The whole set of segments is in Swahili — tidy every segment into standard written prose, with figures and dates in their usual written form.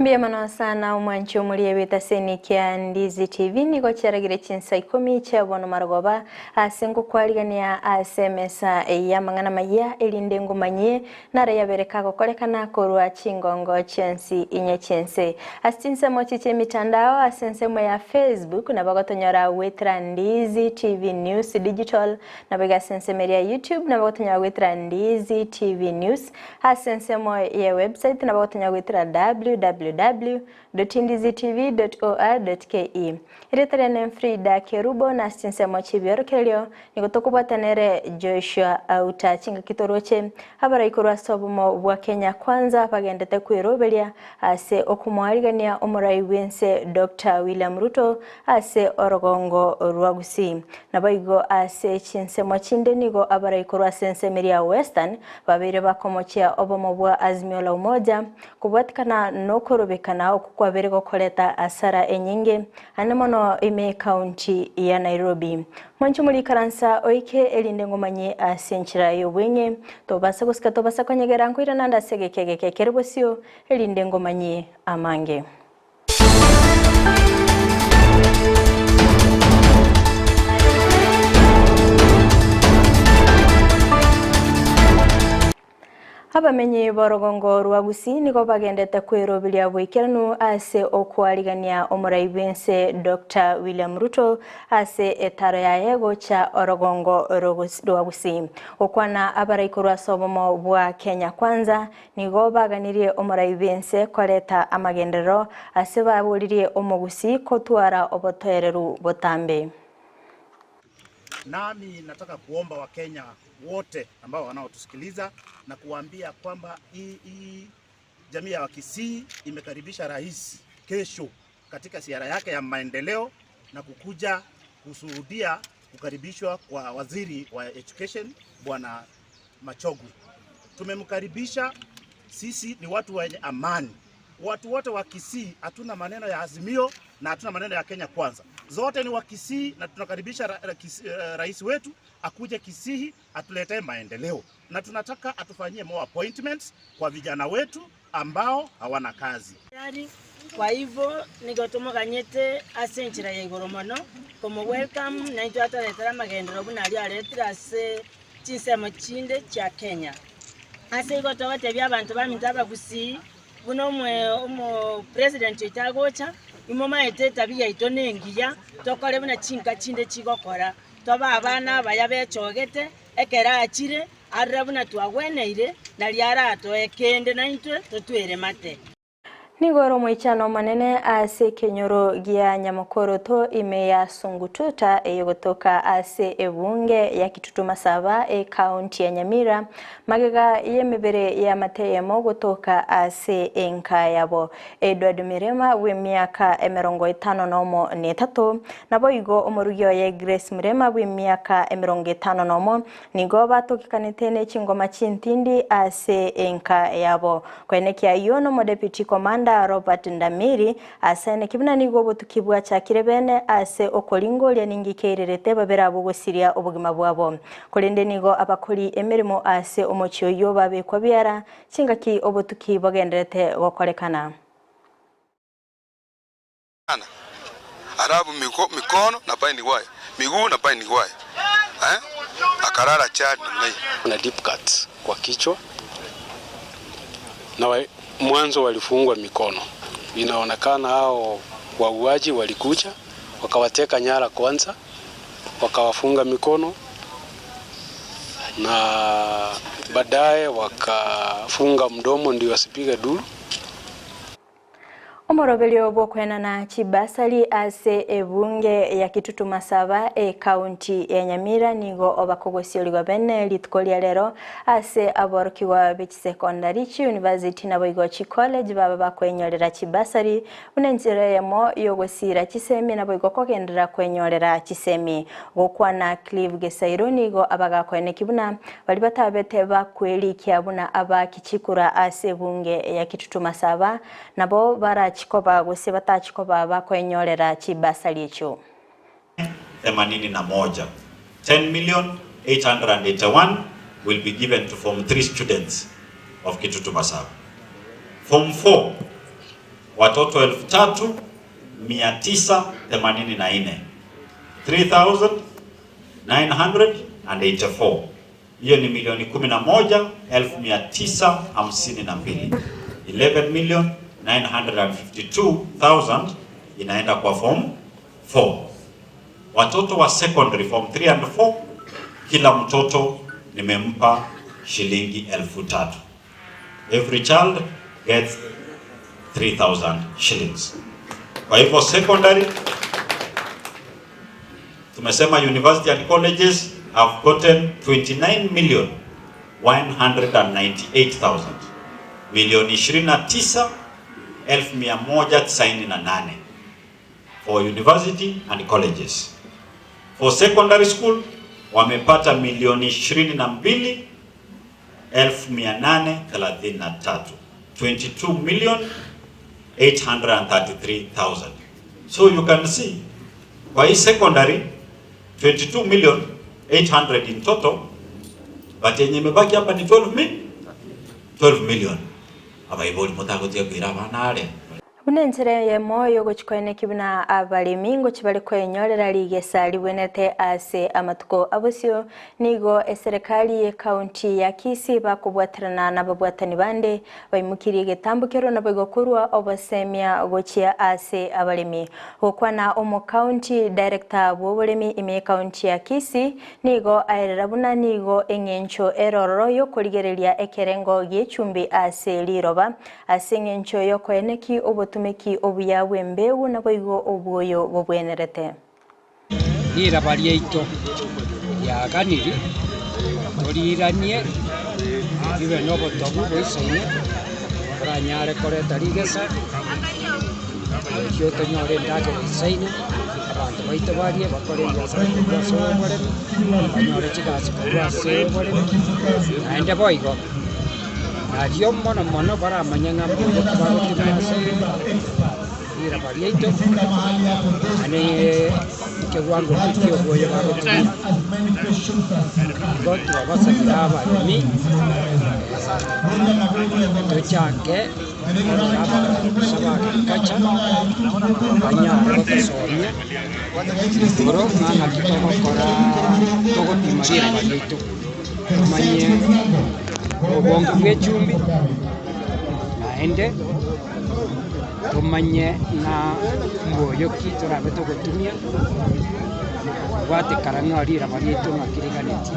Mbia mano sana umwancho mulie weta seni kia Ndizi TV niko charagire Chinsa Ikomi cha bono maragoba asengo kwaligania asemesa ya mangana maya elindengo manye nara yabereka kokolekana korwa chingongo chensi inye chense astinse mochiche mitandao asensemo ya Facebook na bagotonyora wetra Ndizi TV News Digital na baga sensemo ya YouTube na bagotonyora wetra Ndizi TV News asensemo ya website na bagotonyora wetra www.ndizitv.or.ke Iretarene Fridah Kerubo na Chinsa chibiorokelio nikotokubatanere Joshua Auta chinga kitoroche habara ikorwa sobomo bwa Kenya kwanza pagendete kwirobelia ase okumwaligania omurai wense Dr. William Ruto ase orogongo rwa Gusii nabayigo ase Chinsa chinde nigo abara ikorwa sensemeria Western babire bakomochia obomo bwa Azimio la Umoja kubatikana nokorobekana okukwabere gokoleta asara enyinge anemono ime county ya Nairobi mwancho muri karansa oike elindengo manye asenchira yobwenye tobasa kusika tobasa konyegera nkwira nanda segekegeke Kerubo sio elindengo manye amange Abamenye borogongo rwa Gusii niko bagendete kwirobilia bwikiranu ase okwaligania omurai wense Dr. William Ruto ase etaro ya yego cha orogongo rwa Gusii okwana abarayikorwa sobomo bwa Kenya kwanza nigo baganirie omurai wense koleta amagendero ase baburirie omugusii kotwara obotoereru botambe. Nami nataka kuomba Wakenya wote ambao wanaotusikiliza na kuambia kwamba hii jamii ya Kisii imekaribisha rais kesho katika ziara yake ya maendeleo na kukuja kushuhudia kukaribishwa kwa waziri wa education Bwana Machogu. Tumemkaribisha, sisi ni watu wenye amani. Watu wote wa Kisii hatuna maneno ya Azimio na hatuna maneno ya Kenya kwanza. Zote ni wa Kisii na tunakaribisha rais wetu akuje Kisii atuletee maendeleo. Na tunataka atufanyie more appointments kwa vijana wetu ambao hawana kazi. Kwa hivyo nigotumuganyete asenchira ya igoromono como welcome na itu ataletera magendero bunali aletera ase Chinsa chinde cha Kenya. Ase igotobate abantu bamintaba Gusii buno mwe president itagocha imoma eteta biya itonengiya tokole buna chinka chinde chigokora toba abana bayabechogete ekera achire arabuna twagweneire na liara to ekende na intwe totwere mate Nigoro mwichano manene ase kenyoro gia nyamokoro to ime ya sungututa eyogotoka ase ebunge ya kitutuma saba county ya Nyamira magega yemebere ya mateyemo gotoka ase enka yabo Edward Mirema we miaka 53 nabo igo omurugyo ya Grace Mirema we miaka 50 nigo batokikanitene chingoma chintindi ase enka yabo kwenekia yono mo deputy commander Robert Ndamiri asene kibuna nigo botukibwa cha kirebene ase okolingo lya ningikeirerete babera bugosiria obugima bwabo kolende nigo abakoli emirimo ase omochyo yo babekwa byara chingaki obotuki bogenderete gokolekana arabu mikono na paini waya miguu na paini waya akarara chad na deep cut kwa kichwa na mwanzo walifungwa mikono. Inaonekana hao wauaji walikuja wakawateka nyara kwanza wakawafunga mikono na baadaye wakafunga mdomo ndio wasipige duru. Omorobelio bokwena na chibasali ase ebunge ya kitutuma saba county ya Nyamira nigo obakogosioligo bene litkolia lero ase aborokiwa bechi secondary chi university na boigochi college baba bakwenyorera chibasali unenjere yemo yogosira chisemi na boigo kogendera kwenyorera chisemi gokwana Clive Gesairo nigo abagakwene kibuna bali batabete bakweli kiabuna abakichikura ase bunge ya kitutuma saba nabo bara chikoba gose batachikoba bakwenyorera chibasali echo 81 10,881 will be given to Form 3 students of Kitutu Masaba. Form 4 watoto 3,984. 3,984. Hiyo ni milioni 11,952. 11,952,000 inaenda kwa form 4. Watoto wa secondary form 3 and 4, kila mtoto nimempa shilingi 3,000. Every child gets 3,000 shillings. Kwa hivyo secondary, tumesema university and colleges have gotten 29,198,000. Milioni 29,198 for university and colleges. For secondary school wamepata milioni 22,833. 22,833,000. So you can see, kwa hii secondary 22,800,000 in total, but yenye mebaki hapa ni 12 million. Abaiboli mutagotia kwira banale. Unentere ye moyo gochikoene kibuna abalimi ngo kibali kwenyorera ligesa libwenete ase amatuko abusyo nigo eserikali ye county ya Kisii bakubwatirana nababwatani bande baimukiriye getambukero nabagokurwa obasemya gochia ase abalimi okwana omo county director bw'oburimi ime county ya Kisii nigo airabuna nigo engencho eroro yo koligerelia ekerengo gyechumbi ase liroba ase ngencho yo kweneki obutumiki obuyawe mbewu naboigo obwoyo bobwenerete iraba ryaito yaganiri toriranie ibe nobotobu bwisaine oranyare koreta rigesa ekyo tonyore ndage isaine abantu baite barie bakore igasa basobore banyore chigasi kwase bore naende boigo nario mono baramanya ng'ambo bagotimase iraba ryaito ane kiwango kikyo boyo bagotimia gotu abasakira abalimi tochake kacha banyara bakasomya oro ngana kitokora togotimarira bagito manye obongo bw'echumbi naende tumanye na mwoyo kiturabe togotumia gwatekara rira barieto makiriganeti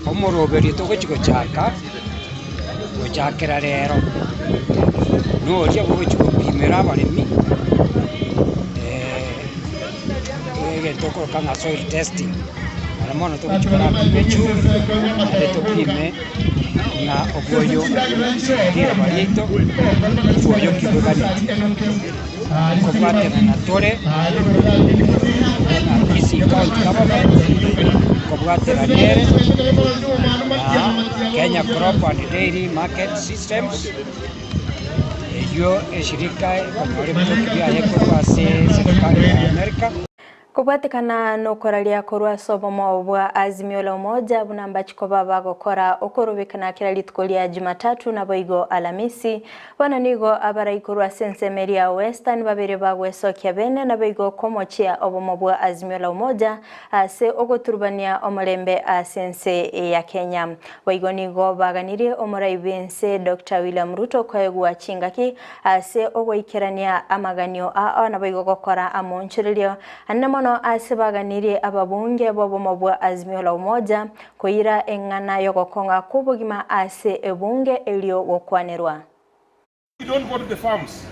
omoroberi togochikochaka gochakera rero noria bogochikopimera abaremi getokoroka ng'a soil testing mono togochikora pimechumbi ere topime na obwoyo rira barieto obwoyo kibuganeti kobwatera na tore na Kisii County Government kobwatera nere na Kenya Crop and Dairy Market Systems eyo eshirika kanyore mtokibia yekorwa ase serikali ya Amerika kubwatikana nokoralia korwa sobomo bwa azimio la umoja bunamba chikoba bagokora okorubikana kila litukolia Jumatatu na boigo Alamisi bana nigo abarayikorwa sensemeria Western babere bagwesokia bene na boigo komochia obomo bwa azimio la umoja ase ogoturubania omulembe asense ya Kenya boigo nigo baganirie omuraibense Dr. William Ruto kwegwa chingaki ase ogoikerania amaganio na boigo gokora amonchirilio anemo asibaganirie ababunge bobomo bwa azimio la umoja koira engana yogokonga kubugima ase ebunge elio gokwanerwa. We don't go to the farms.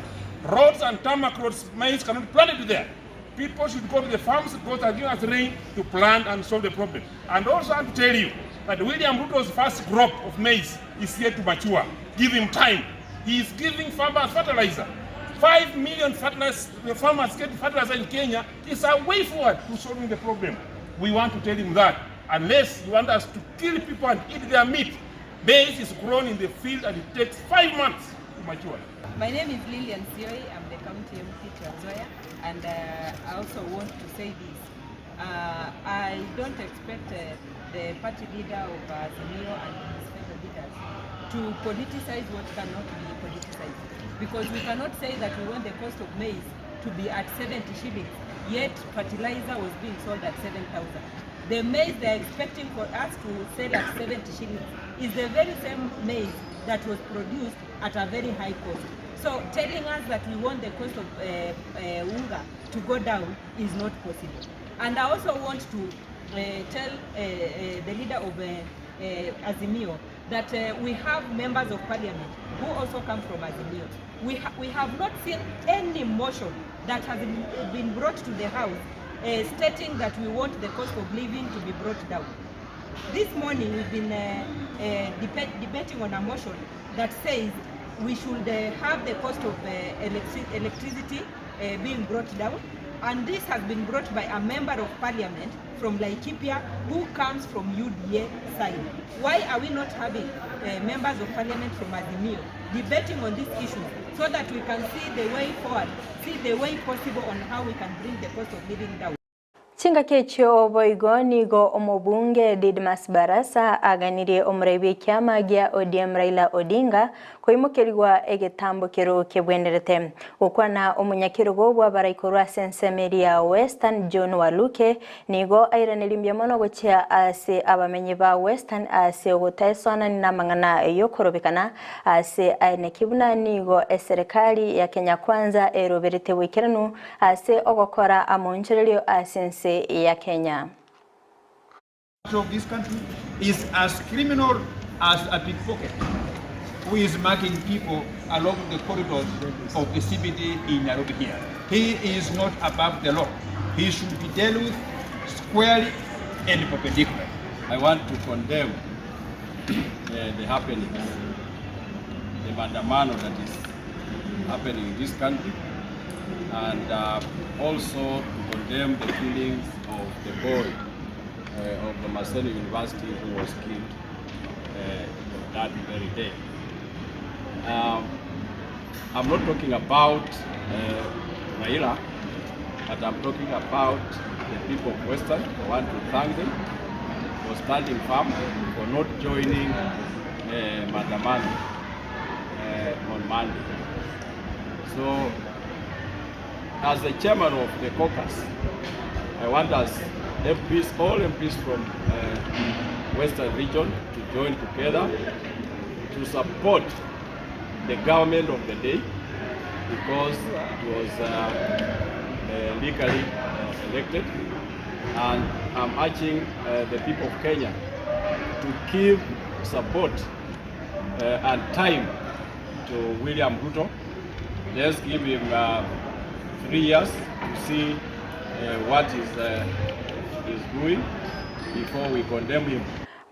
Roads and tarmac roads, maize cannot plant it there. People should go to the farms because they are giving us rain to plant and solve the problem. And also I have to tell you that William Ruto's first crop of maize is yet to mature. Give him time. He is giving farmers fertilizer. 5 million farmers get fertilizer in Kenya is a way forward to solving the problem. We want to tell him that unless you want us to kill people and eat their meat, maize is grown in the field and it takes 5 months to mature. My name is Lilian Sioi. I'm the county MP Trans Nzoia, and I also want to say this. I don't expect the party leader of Azimio and his fellow leaders to politicize what cannot be politicized. Because we cannot say that we want the cost of maize to be at 70 shillings, yet fertilizer was being sold at 7,000. The maize they are expecting for us to sell at 70 shillings is the very same maize that was produced at a very high cost. So telling us that we want the cost of unga to go down is not possible. And I also want to tell the leader of Azimio that we have members of parliament who also come from Azimio. We have not seen any motion that has been brought to the House stating that we want the cost of living to be brought down. This morning we've been debating on a motion that says we should have the cost of electricity being brought down, and this has been brought by a member of parliament from Laikipia who comes from UDA side. Why are we not having members of parliament from Azimio debating on this issue so that we can see the way forward, see the way possible on how we can bring the cost of living down? Chinga kecho boigo nigo omobunge Didmas Barasa aganirie omuraibi kiama gia ODM Raila Odinga koimukerigwa egetambukiro kebwenderete ukwana omunyakirugo bwa baraikorwa sensemeria Western John Waluke nigo airanelimbya mono gochia ase abamenyi ba Western ase ogotesona na mangana yokorobekana ase ainekibuna nigo serikali ya Kenya Kwanza eroberete wikiranu ase ogokora amoncherelio asense ya Kenya. Of this country is as criminal as a pickpocket who is marking people along the corridors of the CBD in Nairobi here. He is not above the law. He should be dealt with squarely and perpendicular. I want to condemn the happening, the mandamano that is happening in this country, and also to condemn the killings of the boy of the Maseno University who was killed that very day. I'm not talking about Raila, but I'm talking about the people of Western. I want to thank them for standing firm, for not joining mandamano on Monday. So, as the chairman of the caucus, I want us MPs, all MPs from Western region to join together to support the government of the day, because it was legally elected, and I'm urging the people of Kenya to give support and time to William Ruto. Let's give him 3 years to see what is doing before we condemn him.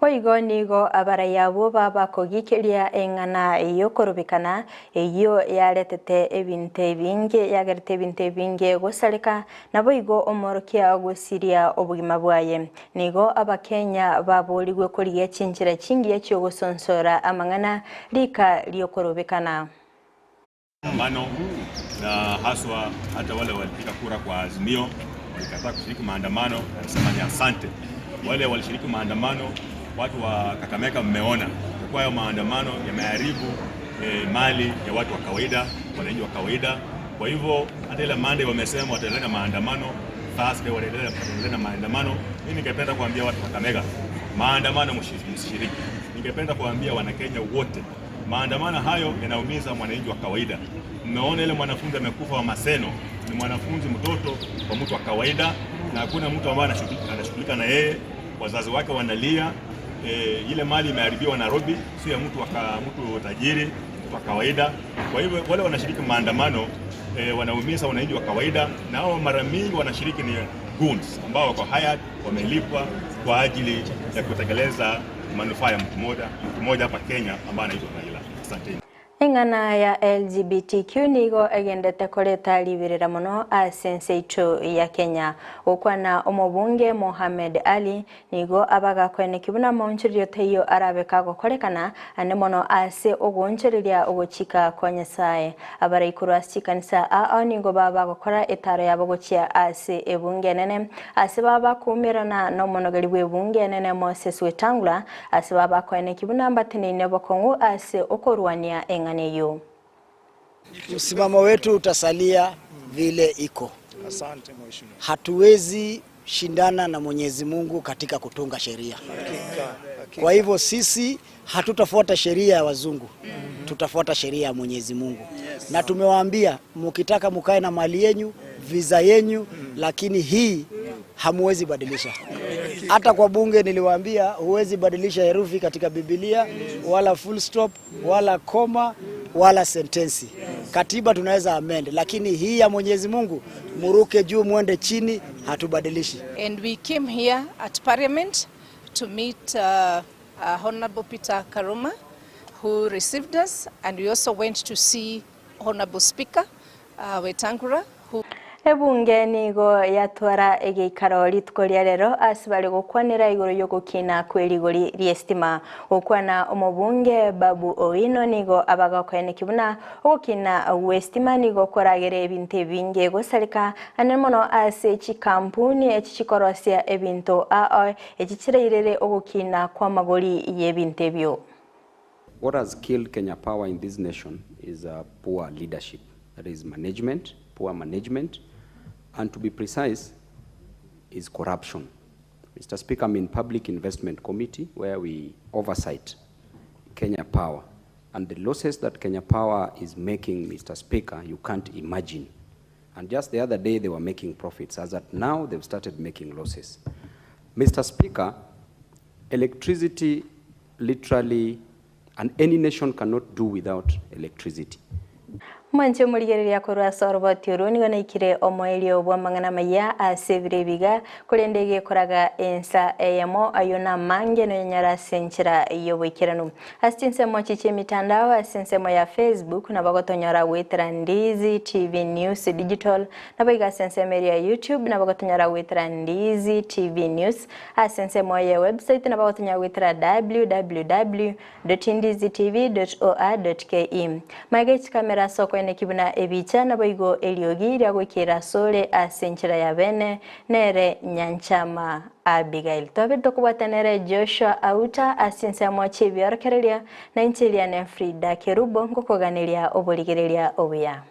Waigo nigo abarayabo baba kogikelia engana yokorobekana eyo yaletete ebinte binge yagarite ebinte binge gosaleka naboigo omorokia gosiria obugima bwaye nigo abakenya baboligwe koliye chinjira chingi yakyo gosonsora amangana lika lyokorobekana mano na haswa hata wale walipiga kura kwa Azimio walikataa kushiriki maandamano, na nasema ni asante wale walishiriki maandamano. Watu wa Kakamega mmeona kwa hayo maandamano yameharibu mali ya watu wa kawaida, wananchi wa kawaida. Kwa hivyo hata ile Monday wamesema wataendelea maandamano, Thursday wataendelea maandamano. Mimi ningependa kuambia watu wa Kakamega, maandamano msishiriki. Ningependa kuambia Wanakenya wote, maandamano hayo yanaumiza mwananchi wa kawaida. Mmeona ile mwanafunzi amekufa wa Maseno, ni mwanafunzi mtoto wa mtu wa kawaida, na hakuna mtu ambaye anashughulika na yeye. Wazazi wake wanalia. Ile mali imeharibiwa Nairobi, sio ya mtu tajiri, wa kawaida. Kwa hivyo wale wanashiriki maandamano wanaumiza wananchi wa kawaida, na hao mara mingi wanashiriki ni goons ambao wako hired, wamelipwa kwa ajili ya kutekeleza manufaa ya mtu mmoja hapa Kenya ambaye anaitwa Raila. Asante. Engana ya LGBTQ nigo agendete koleta libirira muno asense itu ya Kenya. Ukwana omubunge Mohamed Ali nigo abaga kwene kibuna monchirio teyo arabeka gokorekana ane mono ase ogonchiriria ogochika kwa Nyasaye. Abara ikuru asikanisa nigo baba gokora etaro yabo gochia ase ebunge nene ase baba kumirana no monogari bwebunge nene Moses Wetangula ase baba kwene kibuna mbatene ne bokongu ase okorwania enganeyo. Msimamo wetu utasalia vile iko. Asante mheshimiwa. Hatuwezi shindana na Mwenyezi Mungu katika kutunga sheria. Kwa hivyo sisi hatutafuata sheria ya wazungu. Tutafuata sheria ya Mwenyezi Mungu. Na tumewaambia mkitaka mkae na mali yenu, visa yenu, lakini hii hamuwezi badilisha. Hata kwa bunge niliwaambia huwezi badilisha herufi katika Biblia, wala full stop, wala koma, wala sentensi. Katiba tunaweza amend, lakini hii ya Mwenyezi Mungu muruke juu muende chini, hatubadilishi. And we came here at Parliament to meet Honorable Peter Karuma, who received us, and we also went to see Honorable Speaker Wetangula, who Ebunge nigo yatwara egeikaro litkoria rero asibali gukwanira iguru yogukina kweligori riestima ukwana omubunge Babu Owino nigo abaga kwene kibuna ogukina westima nigo koragere ebinte binge gosarika anemono ase chikampuni echichikorosia ebinto echichireirere ogukina kwa magori yebinte byo. What has killed Kenya Power in this nation is poor leadership. That is management, poor management. And to be precise, is corruption. Mr. Speaker, I'm in Public Investment Committee where we oversight Kenya Power. And the losses that Kenya Power is making, Mr. Speaker, you can't imagine. And just the other day they were making profits. As at now, they've started making losses. Mr. Speaker, electricity literally, and any nation cannot do without electricity. Manje muligereria korwa sorbo tioroni gona ikire omoelio bwa mangana maya asevire biga kurendege koraga ensa eyamo ayona mange no nyara senchira yobwikiranu astinse mochiche mitandao asense moya Facebook na bagotonyara wetera Ndizi TV News Digital na baga sense media YouTube na bagotonyara wetera Ndizi TV News asense moya website na bagotonyara wetera www.ndizitv.or.ke magech kamera soko ene kibuna ebicha na boigo eliogira gwikira sole asenchira ya bene nere nyanchama Abigail tobe dokubatanere Joshua Auta asense mochi byorkerelia na inchilia ne Fridah Kerubo ngokoganilia oboligerelia obuya.